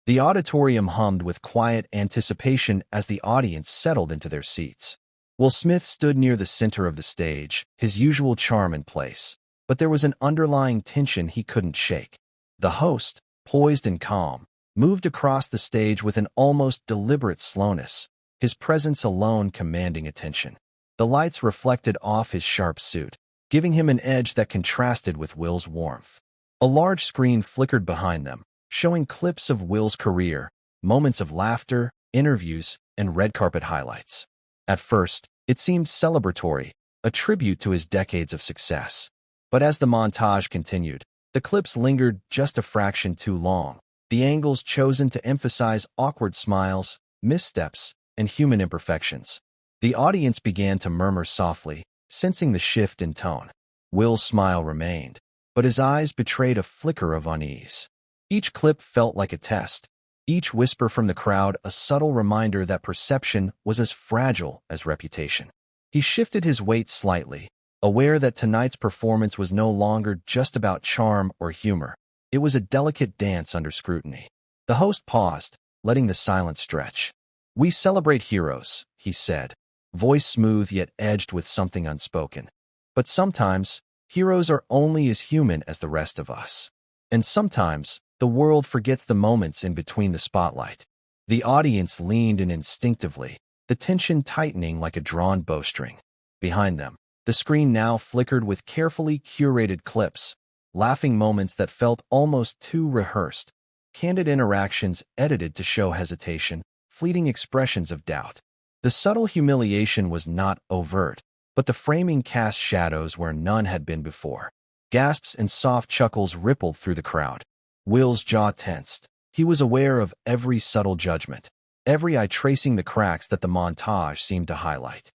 The auditorium hummed with quiet anticipation as the audience settled into their seats. Will Smith stood near the center of the stage, his usual charm in place, but there was an underlying tension he couldn't shake. The host, poised and calm, moved across the stage with an almost deliberate slowness, his presence alone commanding attention. The lights reflected off his sharp suit, giving him an edge that contrasted with Will's warmth. A large screen flickered behind them, showing clips of Will's career, moments of laughter, interviews, and red carpet highlights. At first, it seemed celebratory, a tribute to his decades of success. But as the montage continued, the clips lingered just a fraction too long, the angles chosen to emphasize awkward smiles, missteps, and human imperfections. The audience began to murmur softly, sensing the shift in tone. Will's smile remained, but his eyes betrayed a flicker of unease. Each clip felt like a test, each whisper from the crowd a subtle reminder that perception was as fragile as reputation. He shifted his weight slightly, aware that tonight's performance was no longer just about charm or humor. It was a delicate dance under scrutiny. The host paused, letting the silence stretch. "We celebrate heroes," he said, voice smooth yet edged with something unspoken. "But sometimes, heroes are only as human as the rest of us. And sometimes, the world forgets the moments in between the spotlight." The audience leaned in instinctively, the tension tightening like a drawn bowstring. Behind them, the screen now flickered with carefully curated clips, laughing moments that felt almost too rehearsed, candid interactions edited to show hesitation, fleeting expressions of doubt. The subtle humiliation was not overt, but the framing cast shadows where none had been before. Gasps and soft chuckles rippled through the crowd. Will's jaw tensed. He was aware of every subtle judgment, every eye tracing the cracks that the montage seemed to highlight.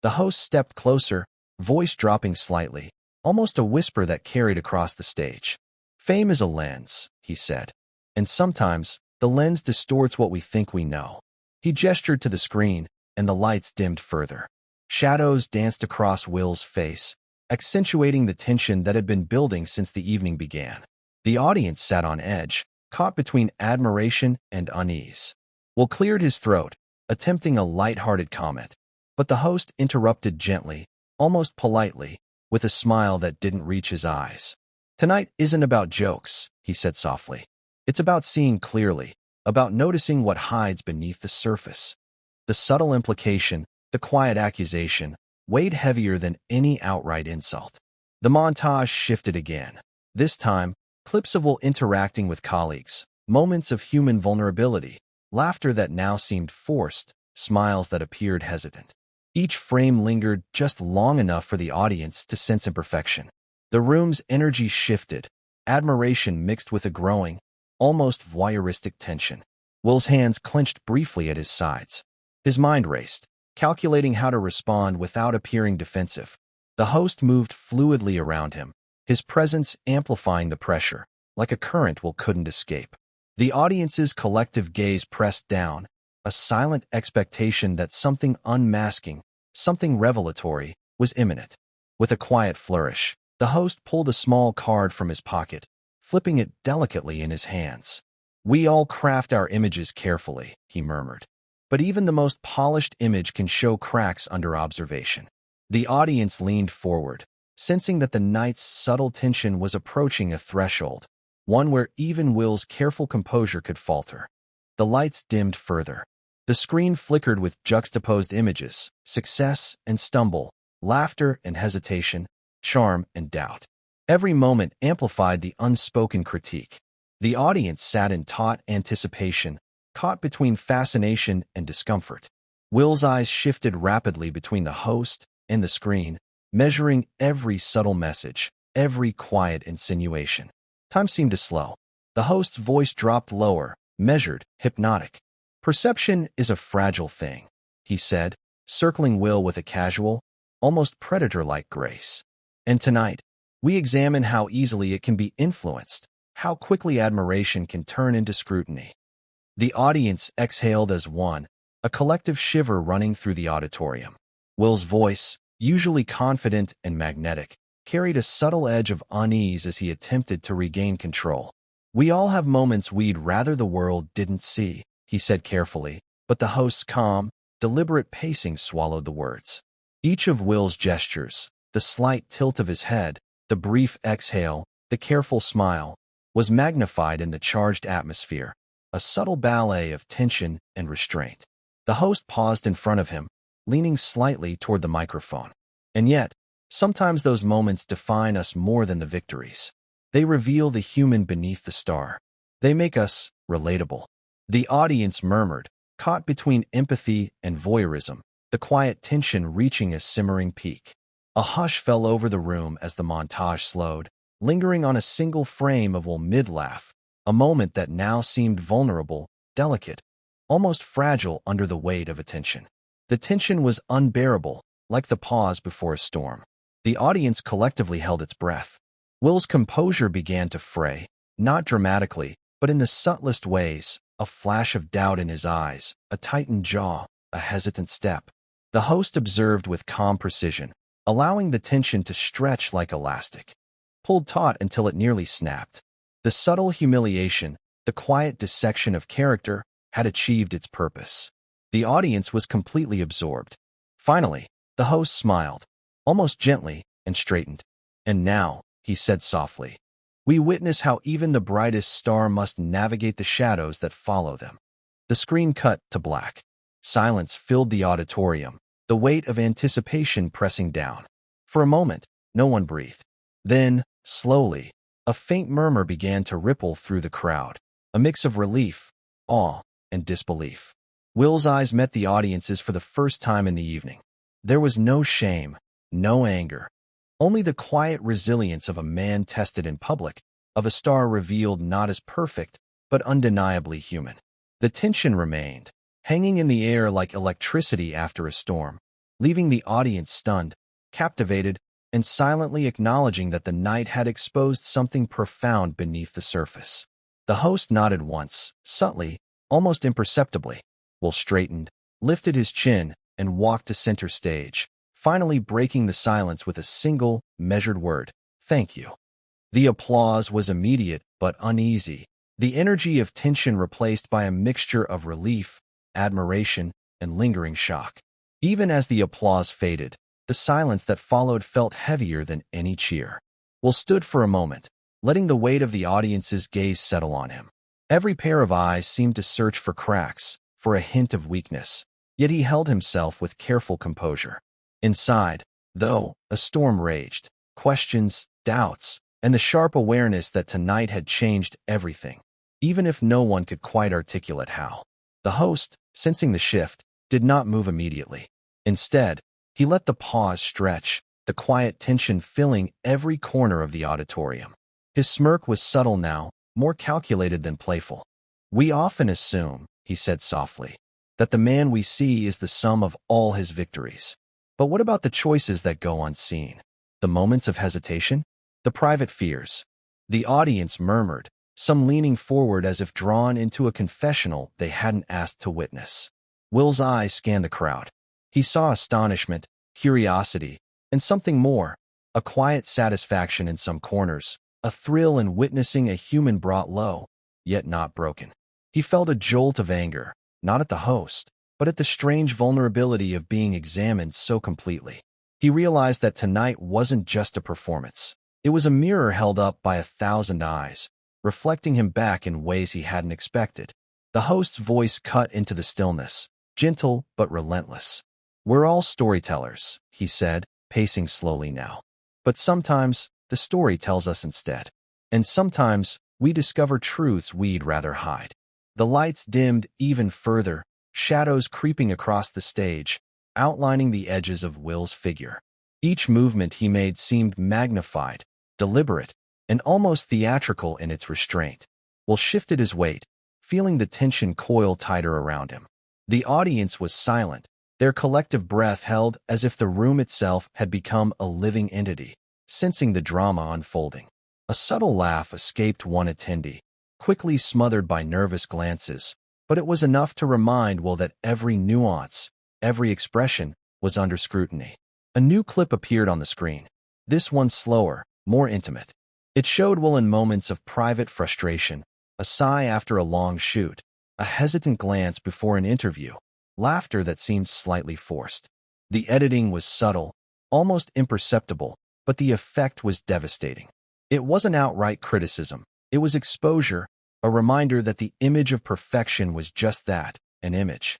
The host stepped closer, voice dropping slightly, almost a whisper that carried across the stage. "Fame is a lens," he said, "and sometimes the lens distorts what we think we know." He gestured to the screen, and the lights dimmed further. Shadows danced across Will's face, accentuating the tension that had been building since the evening began. The audience sat on edge, caught between admiration and unease. Will cleared his throat, attempting a light-hearted comment, but the host interrupted gently, almost politely, with a smile that didn't reach his eyes. "Tonight isn't about jokes," he said softly. "It's about seeing clearly, about noticing what hides beneath the surface." The subtle implication, the quiet accusation, weighed heavier than any outright insult. The montage shifted again. This time, clips of Will interacting with colleagues, moments of human vulnerability, laughter that now seemed forced, smiles that appeared hesitant. Each frame lingered just long enough for the audience to sense imperfection. The room's energy shifted, admiration mixed with a growing, almost voyeuristic tension. Will's hands clenched briefly at his sides. His mind raced, calculating how to respond without appearing defensive. The host moved fluidly around him, his presence amplifying the pressure, like a current Will couldn't escape. The audience's collective gaze pressed down, a silent expectation that something unmasking, something revelatory, was imminent. With a quiet flourish, the host pulled a small card from his pocket, flipping it delicately in his hands. "We all craft our images carefully," he murmured. "But even the most polished image can show cracks under observation." The audience leaned forward, sensing that the night's subtle tension was approaching a threshold, one where even Will's careful composure could falter. The lights dimmed further. The screen flickered with juxtaposed images, success and stumble, laughter and hesitation, charm and doubt. Every moment amplified the unspoken critique. The audience sat in taut anticipation, caught between fascination and discomfort. Will's eyes shifted rapidly between the host and the screen, measuring every subtle message, every quiet insinuation. Time seemed to slow. The host's voice dropped lower, measured, hypnotic. "Perception is a fragile thing," he said, circling Will with a casual, almost predator-like grace. "And tonight, we examine how easily it can be influenced, how quickly admiration can turn into scrutiny." The audience exhaled as one, a collective shiver running through the auditorium. Will's voice, usually confident and magnetic, carried a subtle edge of unease as he attempted to regain control. We all have moments we'd rather the world didn't see, he said carefully, but the host's calm, deliberate pacing swallowed the words. Each of Will's gestures, the slight tilt of his head, the brief exhale, the careful smile, was magnified in the charged atmosphere, a subtle ballet of tension and restraint. The host paused in front of him, leaning slightly toward the microphone. And yet, sometimes those moments define us more than the victories. They reveal the human beneath the star. They make us relatable. The audience murmured, caught between empathy and voyeurism, the quiet tension reaching a simmering peak. A hush fell over the room as the montage slowed, lingering on a single frame of Will mid-laugh, a moment that now seemed vulnerable, delicate, almost fragile under the weight of attention. The tension was unbearable, like the pause before a storm. The audience collectively held its breath. Will's composure began to fray, not dramatically, but in the subtlest ways, a flash of doubt in his eyes, a tightened jaw, a hesitant step. The host observed with calm precision, allowing the tension to stretch like elastic, pulled taut until it nearly snapped. The subtle humiliation, the quiet dissection of character, had achieved its purpose. The audience was completely absorbed. Finally, the host smiled, almost gently, and straightened. And now, he said softly, we witness how even the brightest star must navigate the shadows that follow them. The screen cut to black. Silence filled the auditorium, the weight of anticipation pressing down. For a moment, no one breathed. Then, slowly, a faint murmur began to ripple through the crowd, a mix of relief, awe, and disbelief. Will's eyes met the audience's for the first time in the evening. There was no shame, no anger, only the quiet resilience of a man tested in public, of a star revealed not as perfect, but undeniably human. The tension remained, hanging in the air like electricity after a storm, leaving the audience stunned, captivated, and silently acknowledging that the night had exposed something profound beneath the surface. The host nodded once, subtly, almost imperceptibly. Will straightened, lifted his chin, and walked to center stage, finally breaking the silence with a single, measured word, "Thank you." The applause was immediate but uneasy, the energy of tension replaced by a mixture of relief, admiration, and lingering shock. Even as the applause faded, the silence that followed felt heavier than any cheer. Will stood for a moment, letting the weight of the audience's gaze settle on him. Every pair of eyes seemed to search for cracks, for a hint of weakness, yet he held himself with careful composure. Inside, though, a storm raged, questions, doubts, and the sharp awareness that tonight had changed everything, even if no one could quite articulate how. The host, sensing the shift, did not move immediately. Instead, he let the pause stretch, the quiet tension filling every corner of the auditorium. His smirk was subtle now, more calculated than playful. We often assume, he said softly, that the man we see is the sum of all his victories. But what about the choices that go unseen? The moments of hesitation? The private fears? The audience murmured, some leaning forward as if drawn into a confessional they hadn't asked to witness. Will's eyes scanned the crowd. He saw astonishment, curiosity, and something more, a quiet satisfaction in some corners, a thrill in witnessing a human brought low, yet not broken. He felt a jolt of anger, not at the host, but at the strange vulnerability of being examined so completely. He realized that tonight wasn't just a performance. It was a mirror held up by 1,000 eyes, reflecting him back in ways he hadn't expected. The host's voice cut into the stillness, gentle but relentless. We're all storytellers, he said, pacing slowly now. But sometimes, the story tells us instead. And sometimes, we discover truths we'd rather hide. The lights dimmed even further, shadows creeping across the stage, outlining the edges of Will's figure. Each movement he made seemed magnified, deliberate, and almost theatrical in its restraint. Will shifted his weight, feeling the tension coil tighter around him. The audience was silent, their collective breath held as if the room itself had become a living entity, sensing the drama unfolding. A subtle laugh escaped one attendee, quickly smothered by nervous glances, but it was enough to remind Will that every nuance, every expression, was under scrutiny. A new clip appeared on the screen, this one slower, more intimate. It showed Will in moments of private frustration, a sigh after a long shoot, a hesitant glance before an interview, laughter that seemed slightly forced. The editing was subtle, almost imperceptible, but the effect was devastating. It wasn't outright criticism. It was exposure, a reminder that the image of perfection was just that, an image.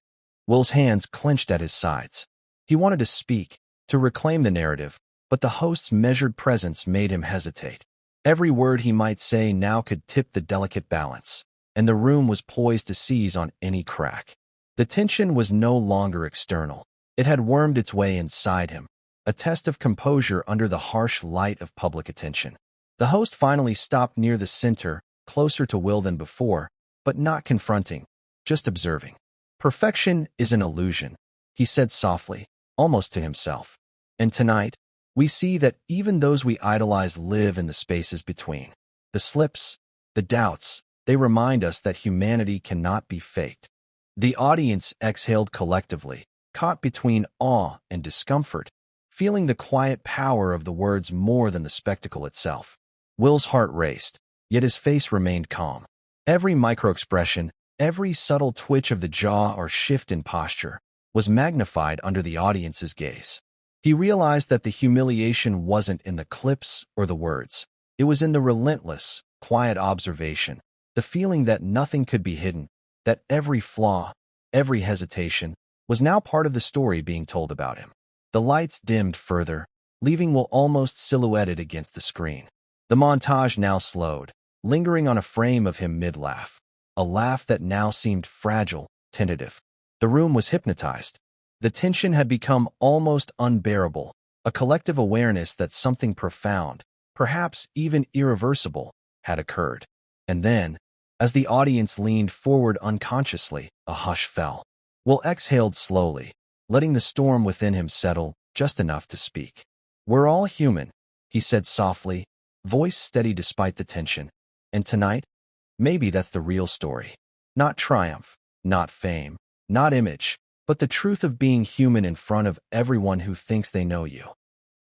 Will's hands clenched at his sides. He wanted to speak, to reclaim the narrative, but the host's measured presence made him hesitate. Every word he might say now could tip the delicate balance, and the room was poised to seize on any crack. The tension was no longer external. It had wormed its way inside him, a test of composure under the harsh light of public attention. The host finally stopped near the center, closer to Will than before, but not confronting, just observing. "Perfection is an illusion," he said softly, almost to himself. "And tonight, we see that even those we idolize live in the spaces between. The slips, the doubts, they remind us that humanity cannot be faked." The audience exhaled collectively, caught between awe and discomfort, feeling the quiet power of the words more than the spectacle itself. Will's heart raced, yet his face remained calm. Every microexpression, every subtle twitch of the jaw or shift in posture, was magnified under the audience's gaze. He realized that the humiliation wasn't in the clips or the words. It was in the relentless, quiet observation, the feeling that nothing could be hidden, that every flaw, every hesitation, was now part of the story being told about him. The lights dimmed further, leaving Will almost silhouetted against the screen. The montage now slowed, lingering on a frame of him mid-laugh, a laugh that now seemed fragile, tentative. The room was hypnotized. The tension had become almost unbearable, a collective awareness that something profound, perhaps even irreversible, had occurred. And then, as the audience leaned forward unconsciously, a hush fell. Will exhaled slowly, letting the storm within him settle just enough to speak. "We're all human," he said softly, voice steady despite the tension. "And tonight, maybe that's the real story. Not triumph, not fame, not image, but the truth of being human in front of everyone who thinks they know you."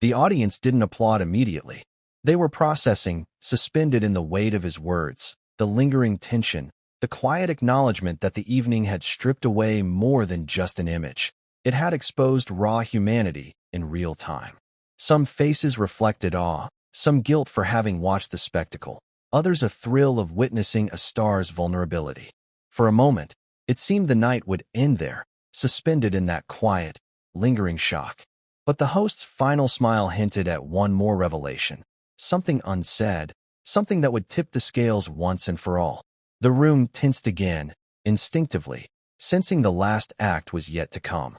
The audience didn't applaud immediately. They were processing, suspended in the weight of his words, the lingering tension, the quiet acknowledgement that the evening had stripped away more than just an image. It had exposed raw humanity in real time. Some faces reflected awe, some guilt for having watched the spectacle, others a thrill of witnessing a star's vulnerability. For a moment, it seemed the night would end there, suspended in that quiet, lingering shock. But the host's final smile hinted at one more revelation, something unsaid, something that would tip the scales once and for all. The room tensed again, instinctively, sensing the last act was yet to come.